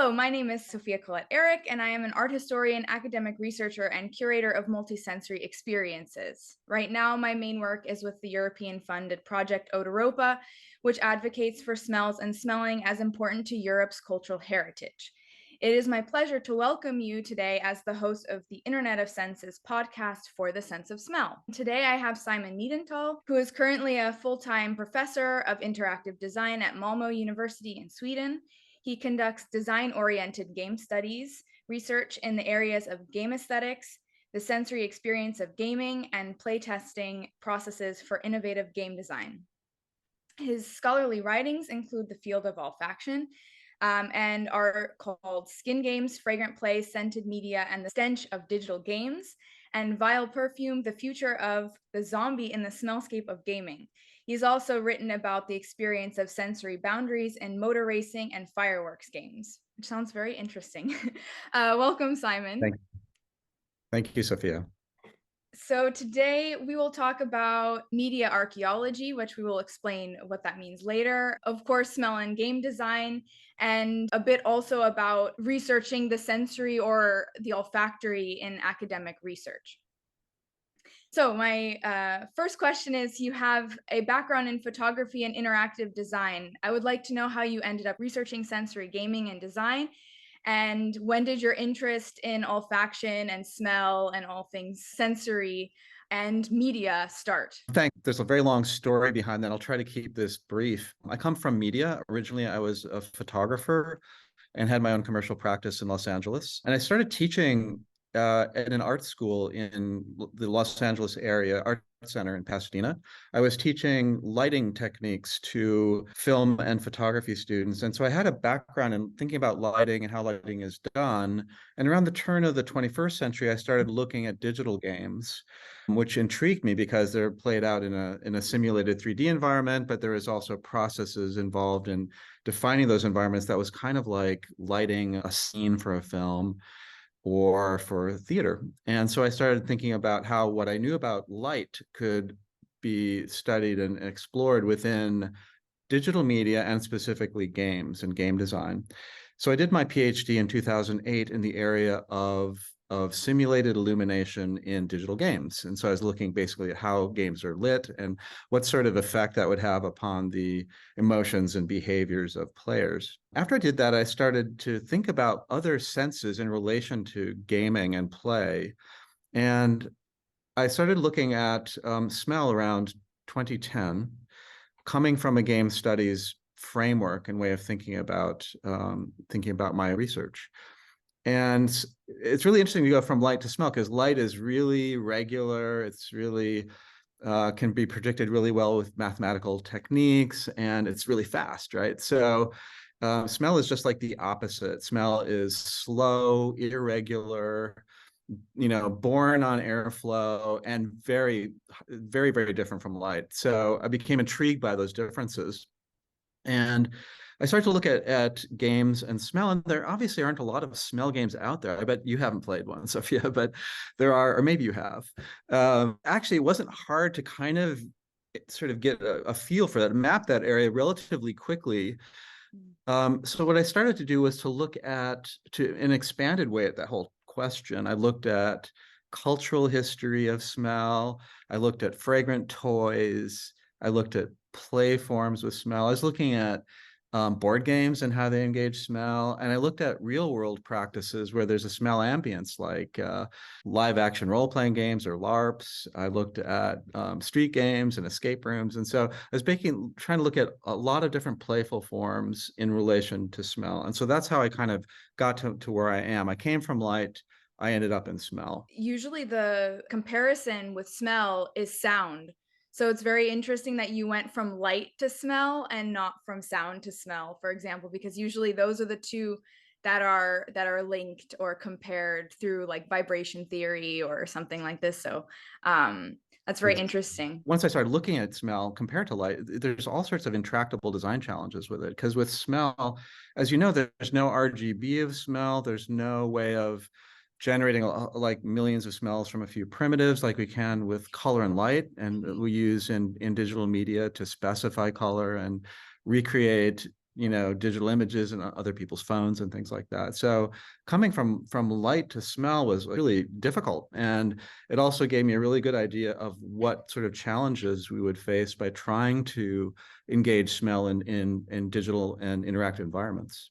Hello, my name is Sofia Ehrich, and I am an art historian, academic researcher, and curator of multisensory experiences. Right now, my main work is with the European-funded Project Odoropa, which advocates for smells and smelling as important to Europe's cultural heritage. It is my pleasure to welcome you today as the host of the Internet of Senses podcast for the Sense of Smell. Today, I have Simon Niedenthal, who is currently a full-time professor of interactive design at Malmö University in Sweden. He conducts design-oriented game studies, research in the areas of game aesthetics, the sensory experience of gaming, and playtesting processes for innovative game design. His scholarly writings include the field of olfaction and are called Skin Games, Fragrant Play, Scented Media, and the Stench of Digital Games, and Vile Perfume, the Future of the Zombie in the Smellscape of Gaming. He's also written about the experience of sensory boundaries in motor racing and fireworks games, which sounds very interesting. Welcome, Simon. Thank you, Sophia. So today we will talk about media archaeology, which we will explain what that means later. Of course, smell and game design, and a bit also about researching the sensory or the olfactory in academic research. So my first question is, you have a background in photography and interactive design. I would like to know how you ended up researching sensory gaming and design, and when did your interest in olfaction and smell and all things sensory and media start? There's a very long story behind that. I'll try to keep this brief. I come from media. Originally, I was a photographer and had my own commercial practice in Los Angeles. And I started teaching at an art school in the Los Angeles area, Art Center in Pasadena. I was teaching lighting techniques to film and photography students. And so I had a background in thinking about lighting and how lighting is done. And around the turn of the 21st century, I started looking at digital games, which intrigued me because they're played out in a simulated 3D environment, but there is also processes involved in defining those environments that was kind of like lighting a scene for a film or for theater. And so I started thinking about how what I knew about light could be studied and explored within digital media and specifically games and game design. So I did my PhD in 2008 in the area of simulated illumination in digital games. And so I was looking basically at how games are lit and what sort of effect that would have upon the emotions and behaviors of players. After I did that, I started to think about other senses in relation to gaming and play. And I started looking at smell around 2010, coming from a game studies framework and way of thinking about my research. And it's really interesting to go from light to smell because light is really regular. It's really can be predicted really well with mathematical techniques, and it's really fast, right? So smell is just like the opposite. Smell is slow, irregular, born on airflow, and very, very, very different from light. So I became intrigued by those differences. And I started to look at games and smell, and there obviously aren't a lot of smell games out there. I bet you haven't played one, Sophia, but there are, or maybe you have. Actually, it wasn't hard to kind of sort of get a feel for that, map that area relatively quickly. So what I started to do was to look at, to an expanded way at that whole question. I looked at cultural history of smell. I looked at fragrant toys. I looked at play forms with smell. I was looking at board games and how they engage smell. And I looked at real world practices where there's a smell ambience, like live action role-playing games or LARPs. I looked at street games and escape rooms. And so I was trying to look at a lot of different playful forms in relation to smell. And so that's how I kind of got to where I am. I came from light. I ended up in smell. Usually the comparison with smell is sound. So it's very interesting that you went from light to smell and not from sound to smell, for example, because usually those are the two that are linked or compared through like vibration theory or something like this. So that's very interesting. Once I started looking at smell compared to light, there's all sorts of intractable design challenges with it. Because with smell, as you know, there's no RGB of smell. There's no way of generating like millions of smells from a few primitives like we can with color and light. And we use in digital media to specify color and recreate digital images and other people's phones and things like that. So coming from light to smell was really difficult. And it also gave me a really good idea of what sort of challenges we would face by trying to engage smell in digital and interactive environments.